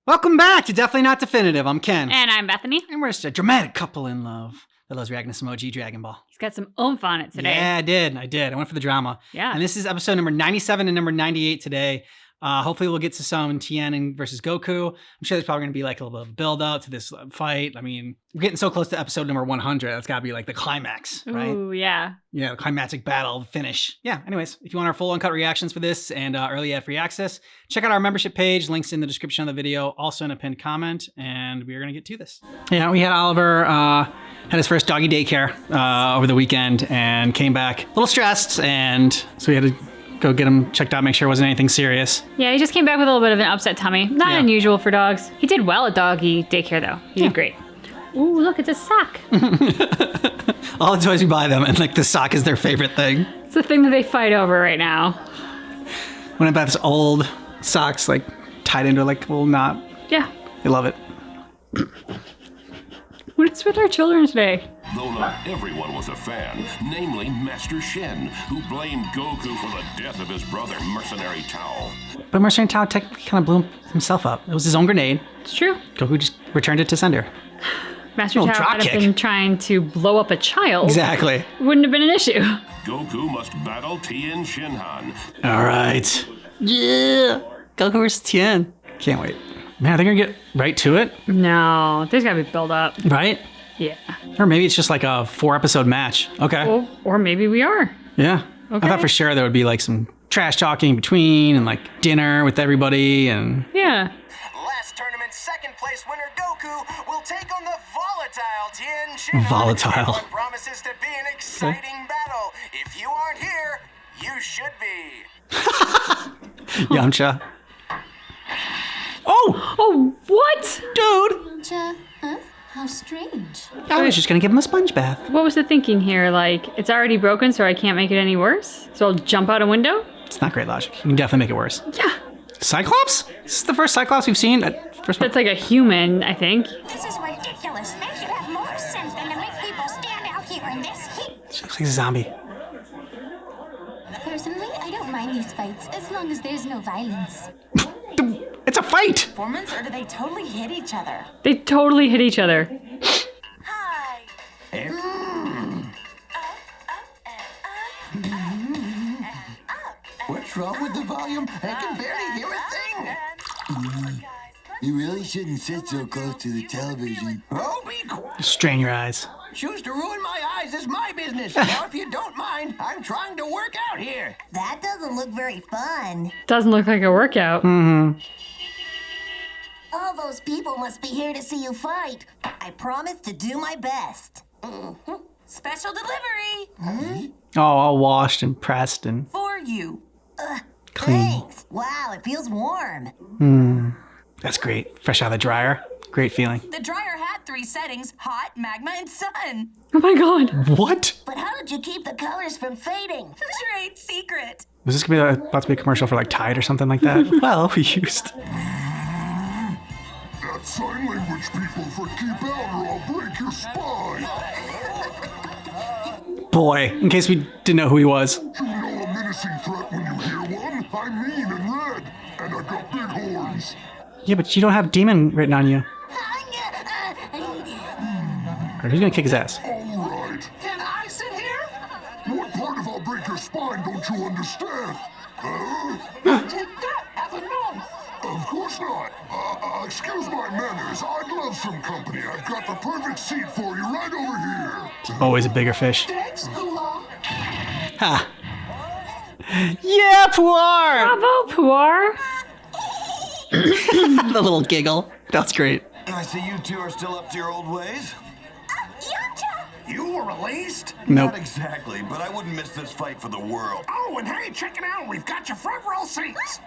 Welcome back to Definitely Not Definitive. I'm Ken. And I'm Bethany. And we're just a dramatic couple in love that loves reacting to Emoji Dragon Ball. He's got some oomph on it today. Yeah, I did. I went for the drama. Yeah. And this is episode number 97 and number 98 today. Hopefully we'll get to some Tien versus Goku. I'm sure there's probably going to be like a little bit of build up to this fight. I mean, we're getting so close to episode number 100. That's got to be like the climax, right? Ooh, yeah. Yeah, the climactic battle finish. Yeah, anyways, if you want our full uncut reactions for this and early ad free access, check out our membership page. Links in the description of the video, also in a pinned comment, and we're going to get to this. Yeah, we had Oliver had his first doggy daycare over the weekend and came back a little stressed, and so we had to go get him checked out, make sure it wasn't anything serious. Yeah, he just came back with a little bit of an upset tummy. Not unusual for dogs. He did well at doggy daycare, though. He did great. Ooh, look, it's a sock. All the toys we buy them, and like the sock is their favorite thing. It's the thing that they fight over right now. When I buy this old socks, like tied into like a little knot. Yeah. They love it. What is with our children today? Though not everyone was a fan, namely Master Shen, who blamed Goku for the death of his brother, Mercenary Tao. But Mercenary Tao technically kind of blew himself up. It was his own grenade. It's true. Goku just returned it to sender. Master Tao had have been trying to blow up a child. Exactly. Wouldn't have been an issue. Goku must battle Tien Shinhan. All right. Yeah. Goku versus Tien. Can't wait. Man, are they going to get right to it? No, there's got to be build up. Right? Yeah. Or maybe it's just like a 4-episode match. Okay. Or maybe we are. Yeah. Okay. I thought for sure there would be like some trash talking in between and like dinner with everybody and... Yeah. Last tournament's second place winner Goku will take on the volatile Tien Shinhan. Volatile. What promises to be an exciting battle. If you aren't here, you should be. Yamcha. Oh! Oh, what? Dude! Huh? How strange. I was just gonna give him a sponge bath. What was the thinking here? Like, it's already broken, so I can't make it any worse? So I'll jump out a window? It's not great logic. You can definitely make it worse. Yeah. Cyclops? This is the first Cyclops we've seen. First one. That's like a human, I think. This is ridiculous. They should have more sense than to make people stand out here in this heat. She looks like a zombie. Personally, I don't mind these fights as long as there's no violence. It's a fight! Performance, or do they totally hit each other? They totally hit each other. Hi. What's wrong with the volume? I can barely hear a thing. You really shouldn't sit so close to the television. Oh, be quiet. Strain your eyes. Choose to ruin my eyes is my business. Now, if you don't mind, I'm trying to work out here. That doesn't look very fun. Doesn't look like a workout. Mm-hmm. All those people must be here to see you fight. I promise to do my best. Special delivery Oh, all washed and pressed and for you. clean. Thanks. Wow, it feels warm. That's great. Fresh out of the dryer. Great feeling. The dryer had 3 settings: hot, magma, and sun. Oh my god. What? But how did you keep the colors from fading? Trade secret. Was this gonna be about to be a commercial for like Tide or something like that? Well, we used. That sign language people for keep out or I'll break your spine. Boy, in case we didn't know who he was. You know a menacing threat when you hear one? I'm mean and red, and I got big horns. Yeah, but you don't have demon written on you. Or he's gonna kick his ass. All right. Can I sit here? What part of I'll break your spine don't you understand? Take that as a no. Of course not. Excuse my manners. I'd love some company. I've got the perfect seat for you right over here. Always a bigger fish. Thanks, Hula. Ha! Yeah, Puar! Bravo, Puar. The little giggle. That's great. I see you two are still up to your old ways. You were released? Nope. Not exactly, but I wouldn't miss this fight for the world. Oh, and hey, check it out. We've got your front row seats.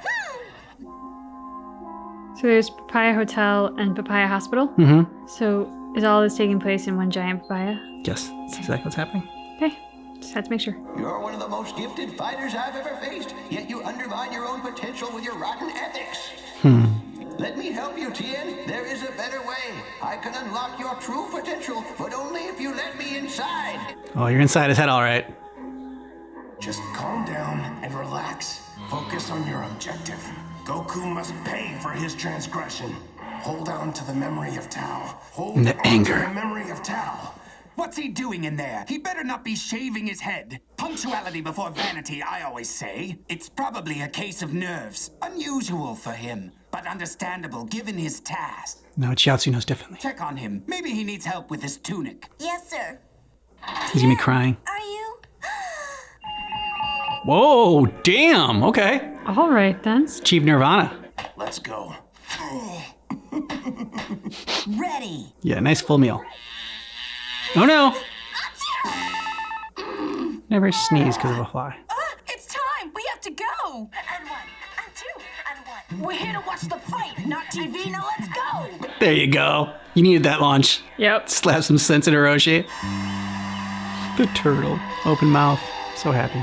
So there's Papaya Hotel and Papaya Hospital. Mm-hmm. So is all this taking place in one giant papaya? Yes, that's exactly what's happening. Okay, just had to make sure. You're one of the most gifted fighters I've ever faced, yet you undermine your own potential with your rotten ethics. Let me help you, Tien. There is a better way. I can unlock your true potential, but only if you let me inside. Oh, you're inside his head, all right. Just calm down and relax. Focus on your objective. Goku must pay for his transgression. Hold on to the memory of Tao. Hold And the on anger. to the memory of Tao. What's he doing in there? He better not be shaving his head. Punctuality before vanity, I always say. It's probably a case of nerves. Unusual for him, but understandable given his task. No, Chiaotzu knows differently. Check on him. Maybe he needs help with his tunic. Yes, sir. He's gonna be crying. Are you? Whoa, damn. Okay. All right then. Achieve Nirvana. Let's go. Ready. Yeah, nice full meal. Oh no. Never sneeze because of a fly. It's time. We have to go. And one, and two, and one. We're here to watch the fight, not TV. Now let's go. There you go. You needed that launch. Yep. Slap some sense in Hiroshi. The turtle. Open mouth. So happy.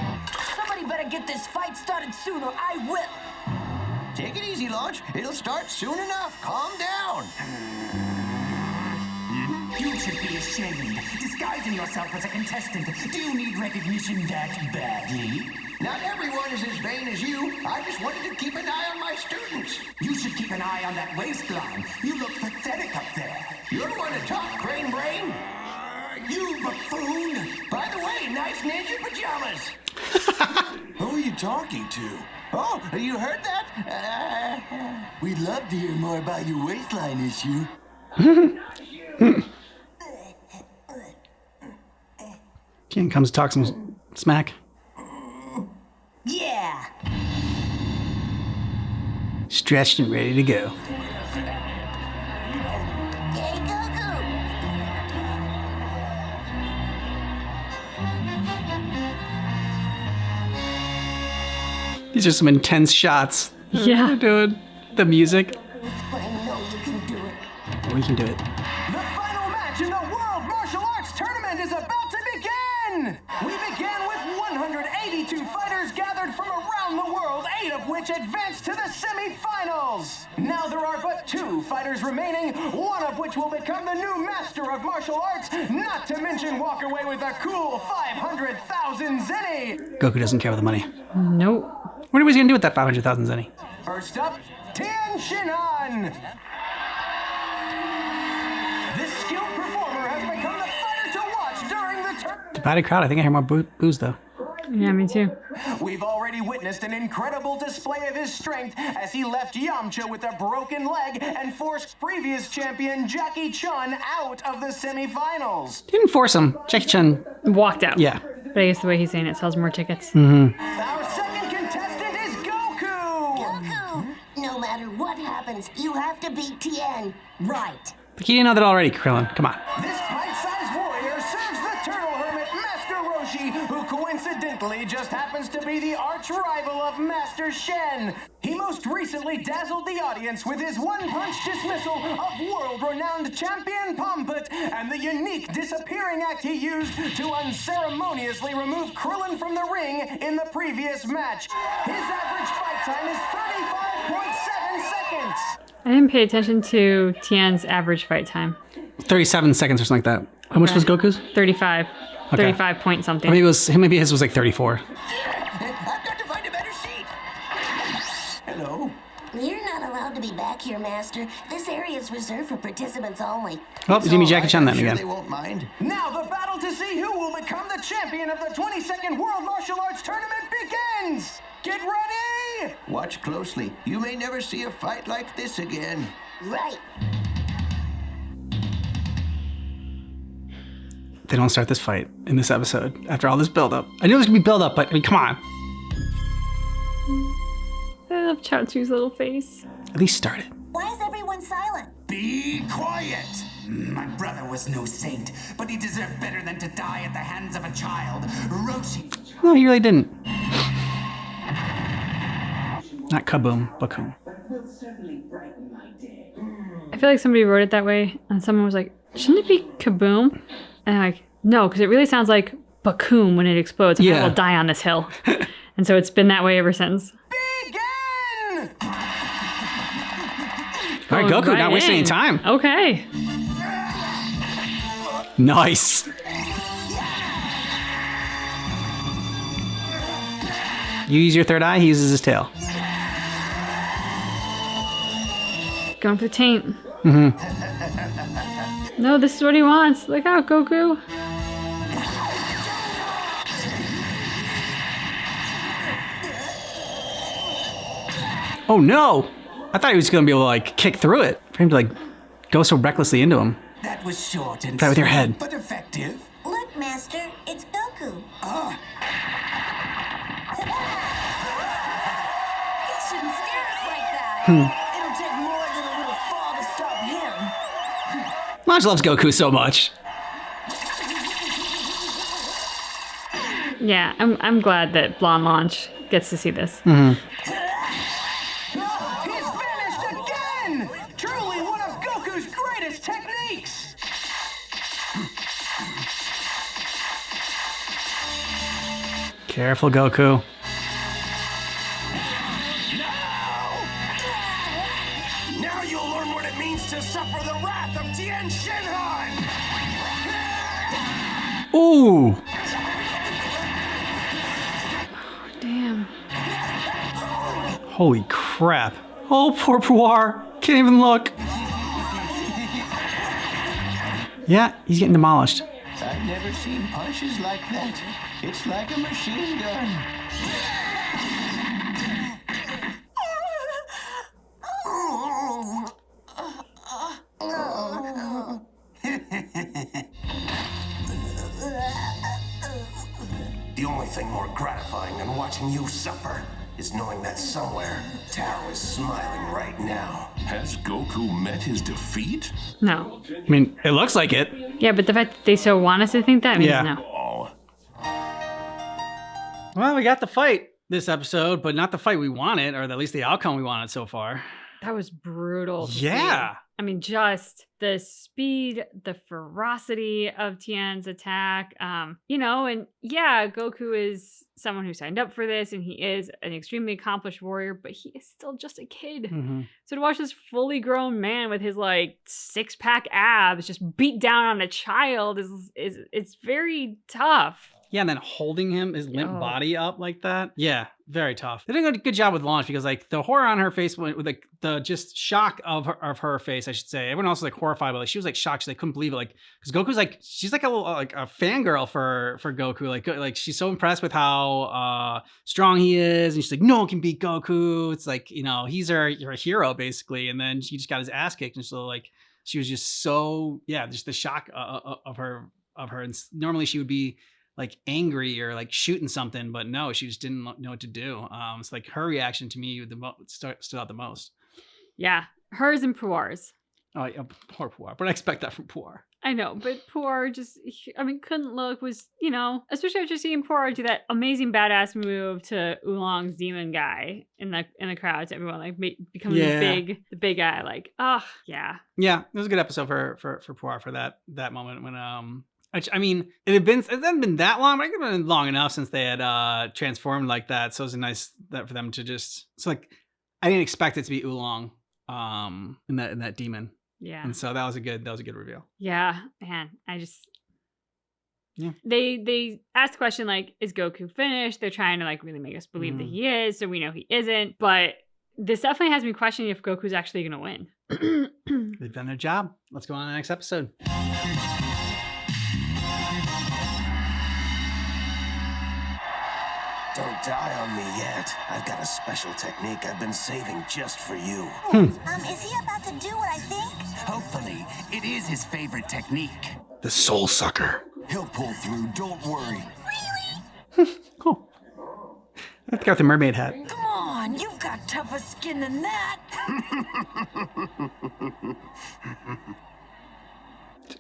Somebody better get this fight started soon, or I will. Take it easy, Launch. It'll start soon enough. Calm down. You should be ashamed. Disguising yourself as a contestant. Do you need recognition that badly? Not everyone is as vain as you. I just wanted to keep an eye on my students. You should keep an eye on that waistline. You look pathetic up there. You're the one to talk, Crane Brain. You buffoon! By the way, nice ninja pajamas. Who are you talking to? Oh, you heard that? We'd love to hear more about your waistline issue. Tien comes to talk some smack. Yeah. Stretched and ready to go. Hey, Goku. These are some intense shots. Yeah. They're doing the music. I know you can do it. We can do it. The final match in the World Martial Arts Tournament is about to begin! We began with 182 fighters gathered from around the world, 8 of which advanced to the semi-finals. Now there are but 2 fighters remaining, one of which will become the new master of martial arts, not to mention walk away with a cool 500,000 zenny. Goku doesn't care about the money. Nope. What are we gonna do with that 500,000 zenny? First up, Tien. This skilled performer has become the fighter to watch during the tournament. Divided crowd. I think I hear more boos though. Yeah, me too. We've already witnessed an incredible display of his strength as he left Yamcha with a broken leg and forced previous champion Jackie Chun out of the semifinals. Didn't force him. Jackie Chan. Walked out. Yeah. But I guess the way he's saying it sells more tickets. Our second contestant is Goku! Goku. No matter what happens, you have to beat Tien. Right. But you didn't know that already, Krillin. Come on. This bite-sized warrior serves the turtle hermit Master Roshi, who coincidentally just happens to be the arch-rival of Master Shen. He most recently dazzled the audience with his one-punch dismissal of world-renowned champion Pomput and the unique disappearing act he used to unceremoniously remove Krillin from the ring in the previous match. His average fight time is 35.7 seconds. I didn't pay attention to Tien's average fight time. 37 seconds or something like that. How much was Goku's? 35. 35 point something. Maybe his was like 34. I've got to find a better seat. Hello. You're not allowed to be back here, Master. This area is reserved for participants only. Oh, Jimmy Jackie Chan then I'm sure again. they won't mind. Now the battle to see who will become the champion of the 22nd World Martial Arts Tournament begins! Get ready! Watch closely. You may never see a fight like this again. Right. They don't start this fight in this episode after all this build-up. I knew it was gonna be build-up, but I mean, come on. I love Chaozu's little face. At least start it. Why is everyone silent? Be quiet! My brother was no saint, but he deserved better than to die at the hands of a child. Roshi. No, he really didn't. Not kaboom, bakum. I feel like somebody wrote it that way, and someone was like, shouldn't it be kaboom? And I'm like, no, because it really sounds like bakum when it explodes. And Yeah. I will die on this hill. And so it's been that way ever since. Begin! All right, Goku, not wasting any time. Okay. Nice. You use your third eye, he uses his tail. Going for the taint. No, this is what he wants. Look out, Goku. Oh no! I thought he was gonna be able to like kick through it. For him to like go so recklessly into him. That was short and Try with your sweet, head. but effective. Look, Master, it's Goku. He shouldn't scare us like that. It'll take more than a little fall to stop him. Launch loves Goku so much. Yeah, I'm glad that Blonde Launch gets to see this. He's vanished again! Truly one of Goku's greatest techniques! Careful, Goku. Now you'll learn what it means to suffer the wrath of Tien Shinhan! Ooh! Damn. Holy crap. Oh, poor Puar. Can't even look. Yeah, he's getting demolished. I've never seen punches like that. It's like a machine gun. The only thing more gratifying than watching you suffer is knowing that somewhere Tao is smiling right now. Has Goku met his defeat? No. I mean, it looks like it. Yeah, but the fact that they so want us to think that means Yeah. no. Oh, Well, we got the fight this episode, but not the fight we wanted, or at least the outcome we wanted so far. That was brutal. to Yeah. see. I mean, just the speed, the ferocity of Tien's attack. And yeah, Goku is someone who signed up for this, and he is an extremely accomplished warrior, but he is still just a kid. So to watch this fully grown man with his like 6-pack abs just beat down on a child is it's very tough. Yeah, and then holding his limp Oh. body up like that. Yeah, very tough. They did a good job with Launch because like the horror on her face, with like the just shock of her face, I should say. Everyone else was like horrified, but like she was like shocked. They couldn't believe it. Like because Goku's like she's like a little like a fangirl for Goku. Like she's so impressed with how strong he is, and she's like, no one can beat Goku. It's like he's your hero basically. And then she just got his ass kicked, and so like she was just so just the shock of her. And normally she would be like angry or like shooting something, but no, she just didn't know what to do. It's like her reaction to me stood out the most. Yeah, hers and Puar's. Oh, yeah, poor Puar, but I expect that from Puar. I know, but Puar just, couldn't look, was, especially after seeing Puar do that amazing badass move to Oolong's demon guy in the crowd to everyone, like becoming the big guy, like, oh, yeah. Yeah, it was a good episode for Puar for that moment when, I mean, it hadn't been that long, but it had been long enough since they had transformed like that. So it was nice that for them to just, so like, I didn't expect it to be Oolong in that demon. Yeah. And so that was a good reveal. Yeah, man, Yeah. They asked the question, like, is Goku finished? They're trying to, like, really make us believe that he is, so we know he isn't. But this definitely has me questioning if Goku's actually going to win. They've done their job. Let's go on to the next episode. Don't die on me yet. I've got a special technique I've been saving just for you. Is he about to do what I think? Hopefully, it is his favorite technique. the soul sucker. He'll pull through, don't worry. Cool. I got the mermaid hat. Come on, you've got tougher skin than that.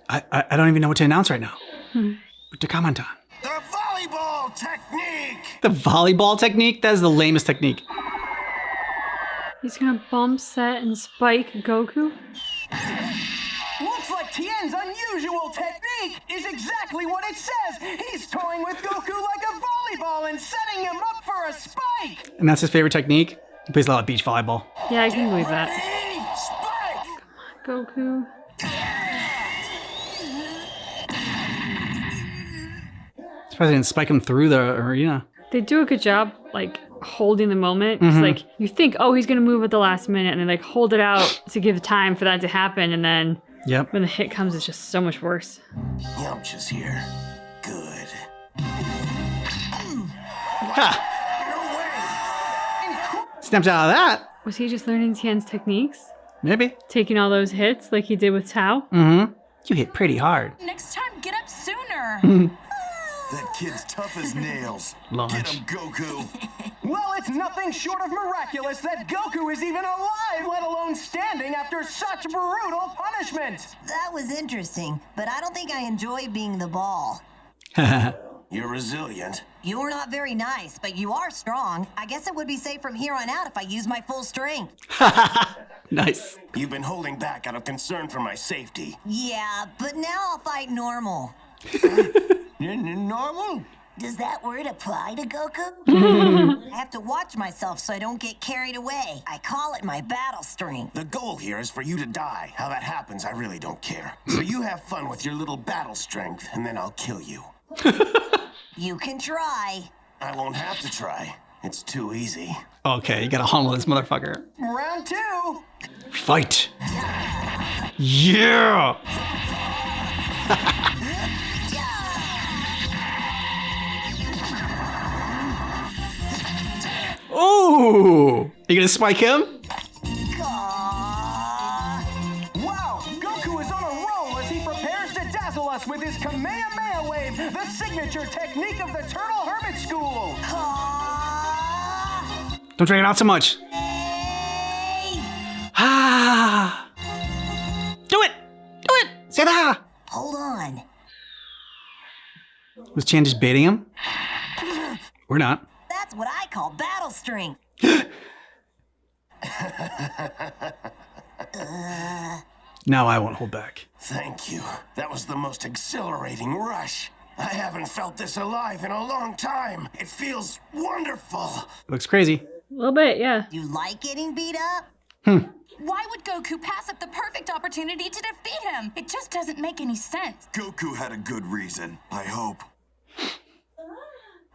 I don't even know what to announce right now. What to comment on. The volleyball technique! The volleyball technique? That is the lamest technique. He's gonna bump, set, and spike Goku? Looks like Tien's unusual technique is exactly what it says. He's toying with Goku like a volleyball and setting him up for a spike. And that's his favorite technique? He plays a lot of beach volleyball. Yeah, I can believe that. Spike! Goku. Surprised they didn't spike him through the arena. They do a good job, like, holding the moment. Just like you think, oh, he's gonna move at the last minute, and they like hold it out to give time for that to happen, and then when the hit comes, it's just so much worse. Yamcha's here. Good. Snapped out of that. Was he just learning Tien's techniques? Maybe. Taking all those hits like he did with Tao? Mm-hmm. You hit pretty hard. Next time, get up sooner. That kid's tough as nails. Launch. Get him, Goku. Well, it's nothing short of miraculous that Goku is even alive, let alone standing after such brutal punishment. That was interesting, but I don't think I enjoy being the ball. You're resilient. You're not very nice, but you are strong. I guess it would be safe from here on out if I use my full strength. Nice. You've been holding back out of concern for my safety. Yeah, but now I'll fight normal. Normal? Does that word apply to Goku? I have to watch myself so I don't get carried away. I call it my battle strength. The goal here is for you to die. How that happens, I really don't care. So you have fun with your little battle strength, and then I'll kill you. You can try. I won't have to try. It's too easy. Okay, you gotta humble this motherfucker. Round 2. Fight. Yeah. Ooh. You gonna spike him? Wow, Goku is on a roll as he prepares to dazzle us with his Kamehameha Wave, the signature technique of the Turtle Hermit School. Don't drag it out so much. Ah. Do it. Do it. Say that. Hold on. Was Tien just baiting him? Or not? That's what I call battle strength. Now I won't hold back. Thank you. That was the most exhilarating rush. I haven't felt this alive in a long time. It feels wonderful. Looks crazy. A little bit, yeah. You like getting beat up? Why would Goku pass up the perfect opportunity to defeat him? It just doesn't make any sense. Goku had a good reason, I hope.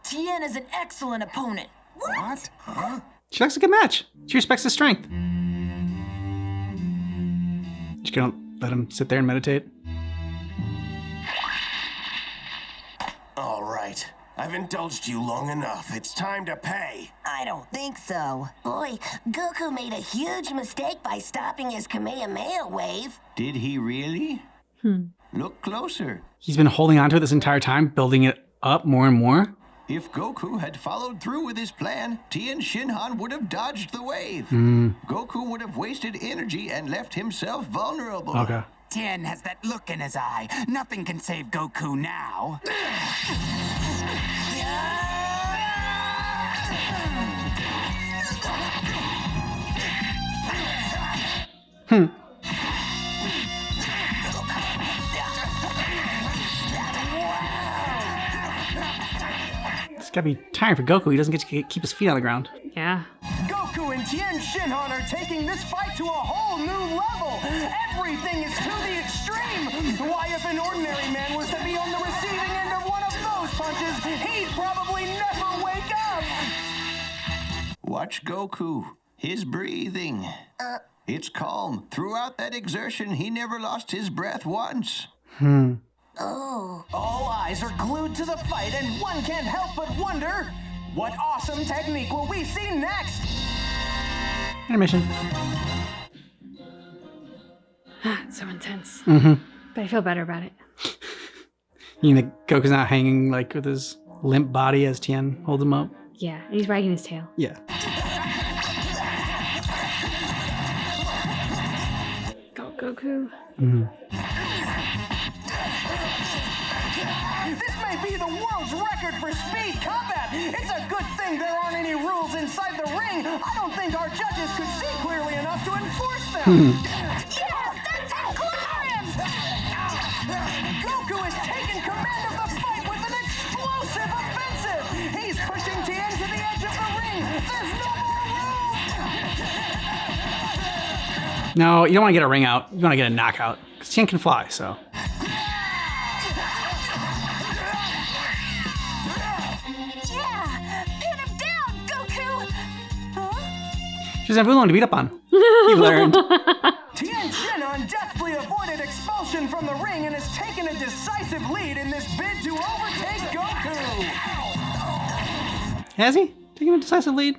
Tien is an excellent opponent. What? Huh? She likes a good match. She respects his strength. Just gonna let him sit there and meditate. All right. I've indulged you long enough. It's time to pay. I don't think so. Boy, Goku made a huge mistake by stopping his Kamehameha Wave. Did he really? Look closer. He's been holding on to it this entire time, building it up more and more. If Goku had followed through with his plan, Tien Shinhan would have dodged the wave. Goku would have wasted energy and left himself vulnerable. Okay. Tien has that look in his eye. Nothing can save Goku now. It's gotta be tiring for Goku. He doesn't get to keep his feet on the ground. Yeah. Goku and Tien Shinhan are taking this fight to a whole new level. Everything is to the extreme. Why, if an ordinary man was to be on the receiving end of one of those punches, he'd probably never wake up. Watch Goku. His breathing. It's calm. Throughout that exertion, he never lost his breath once. Oh. All eyes are glued to the fight, and one can't help but wonder, what awesome technique will we see next? Intermission. So intense. Mm-hmm. But I feel better about it. You think Goku's not hanging like with his limp body as Tien holds him up? Yeah, and he's wagging his tail. Yeah. Go, Goku. This may be the world's record for speed combat. It's a good thing there aren't any rules inside the ring. I don't think our judges could see clearly enough to enforce them. Yeah, that's it! Clear him! Goku has taken command of the fight with an explosive offensive. He's pushing Tien to the edge of the ring. There's no more room. No, you don't want to get a ring out. You want to get a knockout. Because Tien can fly, so. Yeah! Pin him down, Goku! She doesn't have Oolong to beat up on. He learned. Tien Shinhan deftly avoided expulsion from the ring and has taken a decisive lead in this bid to overtake Goku. Has he taken a decisive lead?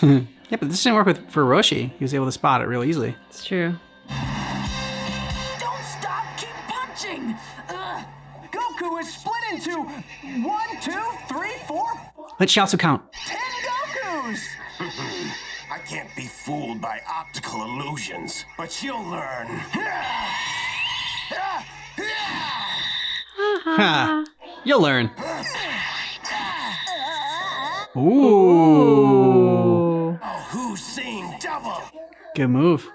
Yeah, but this didn't work for Roshi. He was able to spot it real easily. It's true. Don't stop, keep punching. Goku is split into 1, 2, 3, 4, Let Shiatsu count. 10 Gokus. I can't be fooled by optical illusions, but you'll learn. Ha! You'll learn. Ooh. Oh, who's seeing double? Good move.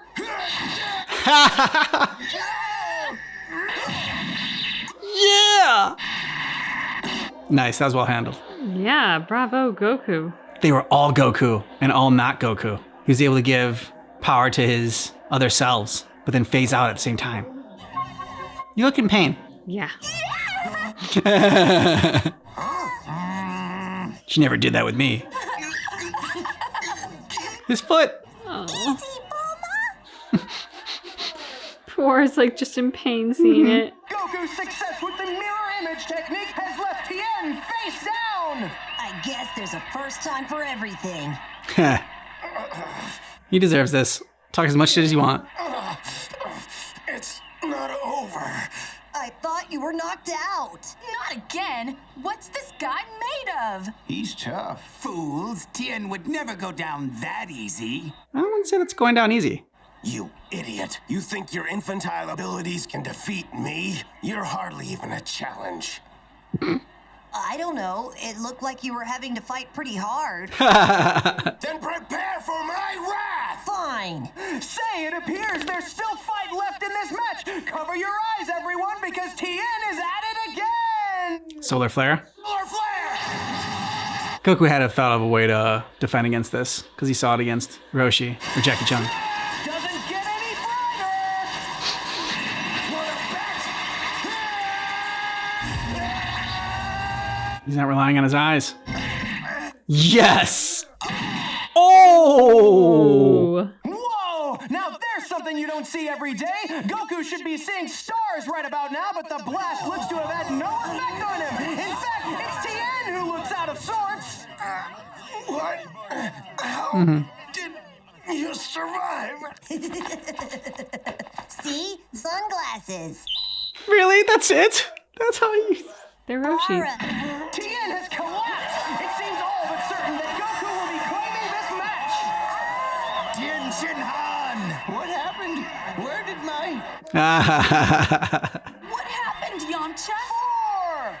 Yeah! Nice, that was well handled. Yeah, bravo, Goku. They were all Goku and all not Goku. He was able to give power to his other selves, but then phase out at the same time. You look in pain. Yeah. She never did that with me. His foot. Oh. Poor is like just in pain seeing it. Goku's success with the mirror image technique has left Tien face down. I guess there's a first time for everything. He deserves this. Talk as much shit as you want. It's not over. I thought you were knocked out. Not again. What's this guy made of? He's tough. Fools. Tien would never go down that easy. I wouldn't say that's going down easy. You idiot. You think your infantile abilities can defeat me? You're hardly even a challenge. I don't know. It looked like you were having to fight pretty hard. Then prepare for my wrath! Fine. Say, it appears there's still fight left in this match. Cover your eyes, everyone, because Tien is at it again. Solar flare. Solar flare! Goku had to thought of a way to defend against this because he saw it against Roshi or Jackie Chan. Doesn't get any brighter. What a bet! He's not relying on his eyes. Yes! Oh! Whoa! Now there's something you don't see every day. Goku should be seeing stars right about now, but the blast looks to have had no effect on him. In fact, it's Tien who looks out of sorts. What? How did you survive? See? Sunglasses. Really? That's it? That's how you... They're Roshi. Aura. Tien has collapsed. It seems all but certain that Goku will be claiming this match. Tien Shinhan! What happened? Where did my... What happened, Yamcha?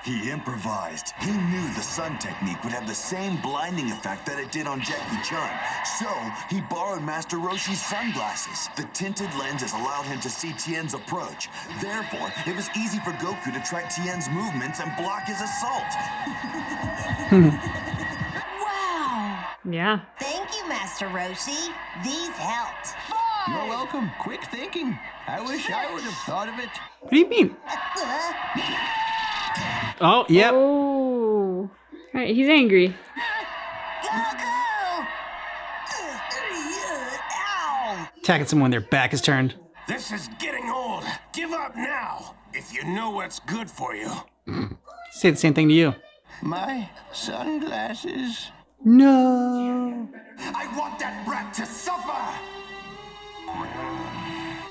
He improvised. He knew the sun technique would have the same blinding effect that it did on Jackie Chan. So, he borrowed Master Roshi's sunglasses. The tinted lenses allowed him to see Tien's approach. Therefore, it was easy for Goku to track Tien's movements and block his assault. Wow. Yeah. Thank you, Master Roshi. These helped. You're welcome. Quick thinking. I wish I would have thought of it. What do you mean? Oh, yep. Oh. Alright, he's angry. Goku! Ow! Attacking someone when their back is turned. This is getting old. Give up now, if you know what's good for you. Say the same thing to you. My sunglasses. No. I want that brat to suffer!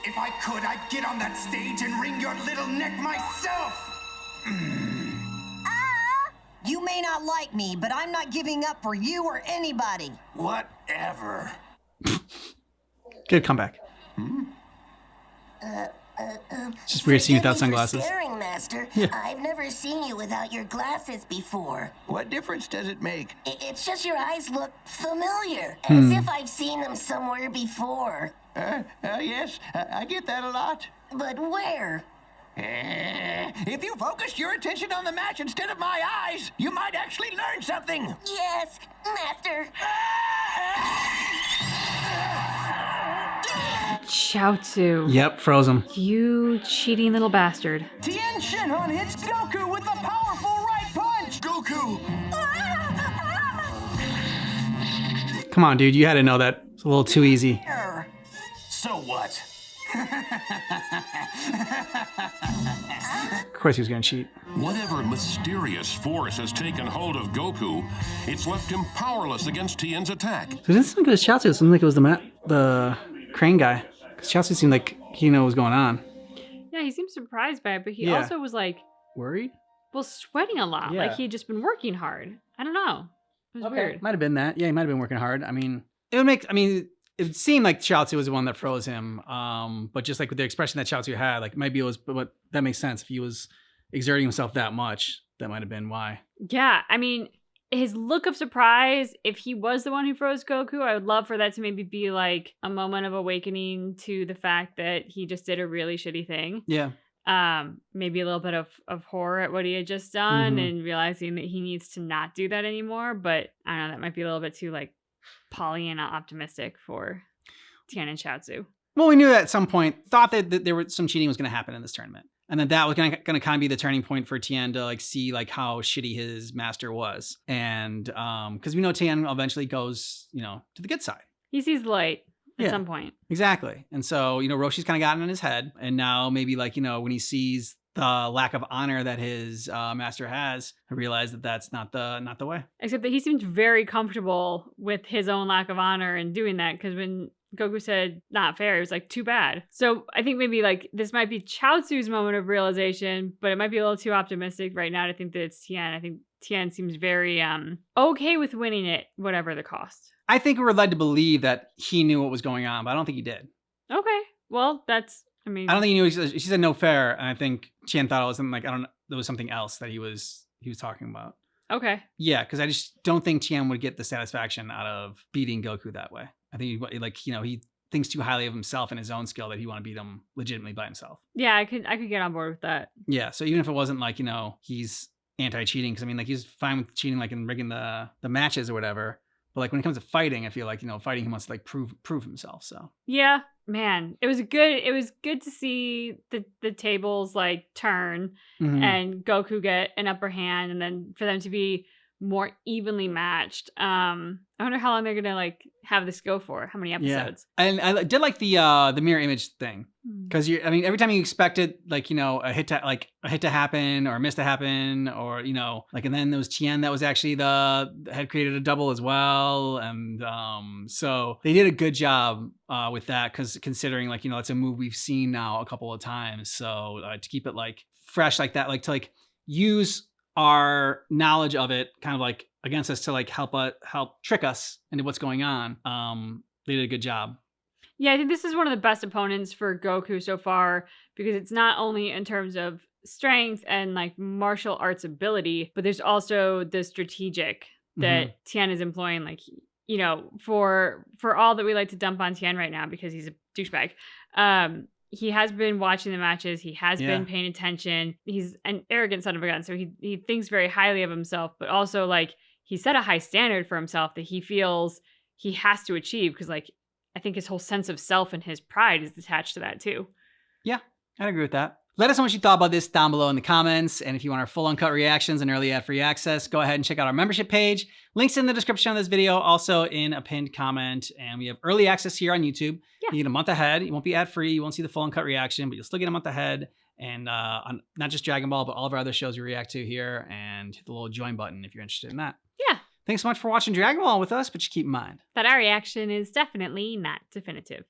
If I could, I'd get on that stage and wring your little neck myself! You may not like me, but I'm not giving up for you or anybody. Whatever. Good comeback. It's just weird seeing you without sunglasses. Staring, Master. I've never seen you without your glasses before. What difference does it make? It's just your eyes look familiar, as if I've seen them somewhere before. Yes, I get that a lot. But where? If you focused your attention on the match instead of my eyes, you might actually learn something. Yes, Master. Chaozu. Yep, froze him. You cheating little bastard. Tien Shinhan hits Goku with a powerful right punch. Goku! Come on, dude. You had to know that. It's a little too easy. So what? Of course he was going to cheat. Whatever mysterious force has taken hold of Goku, it's left him powerless against Tien's attack. So it didn't seem like it was Chaozu. It seemed like it was the crane guy. Because Chaozu seemed like he knew what was going on. Yeah, he seemed surprised by it, but he Yeah. also was like, Worried? well, sweating a lot. Yeah. Like he'd just been working hard. I don't know. It was weird. Might have been that. Yeah, he might have been working hard. I mean, it seemed like Chaozu was the one that froze him. But just like with the expression that Chaozu had, like maybe it was, but that makes sense. If he was exerting himself that much, that might have been why. Yeah, I mean, his look of surprise, if he was the one who froze Goku, I would love for that to maybe be like a moment of awakening to the fact that he just did a really shitty thing. Yeah. Maybe a little bit of horror at what he had just done and realizing that he needs to not do that anymore. But I don't know, that might be a little bit too like Pollyanna optimistic for Tien and Chaozu. Well, we knew that at some point, thought that there was some cheating was going to happen in this tournament. And then that was going to kind of be the turning point for Tien to like see like how shitty his master was. And because we know Tien eventually goes, to the good side. He sees light at some point. Exactly. And so, Roshi's kind of gotten in his head. And now maybe like, when he sees the lack of honor that his master has, I realize that that's not the way. Except that he seemed very comfortable with his own lack of honor and doing that, because when Goku said not fair, it was like too bad. So I think maybe like this might be Chaozu's moment of realization, but it might be a little too optimistic right now to think that it's Tien. I think Tien seems very okay with winning it, whatever the cost. I think we're led to believe that he knew what was going on, but I don't think he did. Okay. Well, I don't think he knew. She said no fair, and I think Tien thought it was something like, there was something else that he was talking about. Okay. Yeah, because I just don't think Tien would get the satisfaction out of beating Goku that way. I think he thinks too highly of himself and his own skill that he want to beat him legitimately by himself. Yeah, I could get on board with that. Yeah, so even if it wasn't like, he's anti-cheating, because I mean, like he's fine with cheating, like in rigging the matches or whatever. But like when it comes to fighting, I feel like, fighting he wants to like prove himself. So yeah, man, it was good to see the tables like turn and Goku get an upper hand, and then for them to be more evenly matched. I wonder how long they're gonna like have this go for. How many episodes? Yeah. And I did like the mirror image thing, because every time you expected like a hit to happen or a miss to happen, or and then there was Tien that was actually had created a double as well, and so they did a good job with that, because considering like it's a move we've seen now a couple of times, so to keep it like fresh like that, like to like use our knowledge of it kind of like against us to like help trick us into what's going on. They did a good job. Yeah, I think this is one of the best opponents for Goku so far, because it's not only in terms of strength and like martial arts ability, but there's also the strategic that Tien is employing. Like, for all that we like to dump on Tien right now because he's a douchebag, he has been watching the matches. He has been paying attention. He's an arrogant son of a gun. So he thinks very highly of himself, but also like he set a high standard for himself that he feels he has to achieve, because like I think his whole sense of self and his pride is attached to that too. Yeah, I'd agree with that. Let us know what you thought about this down below in the comments. And if you want our full uncut reactions and early ad-free access, go ahead and check out our membership page. Links in the description of this video, also in a pinned comment. And we have early access here on YouTube. Yeah. You get a month ahead. You won't be ad-free. You won't see the full uncut reaction, but you'll still get a month ahead. And on not just Dragon Ball, but all of our other shows we react to here. And hit the little join button if you're interested in that. Yeah. Thanks so much for watching Dragon Ball with us, but just keep in mind that our reaction is definitely not definitive.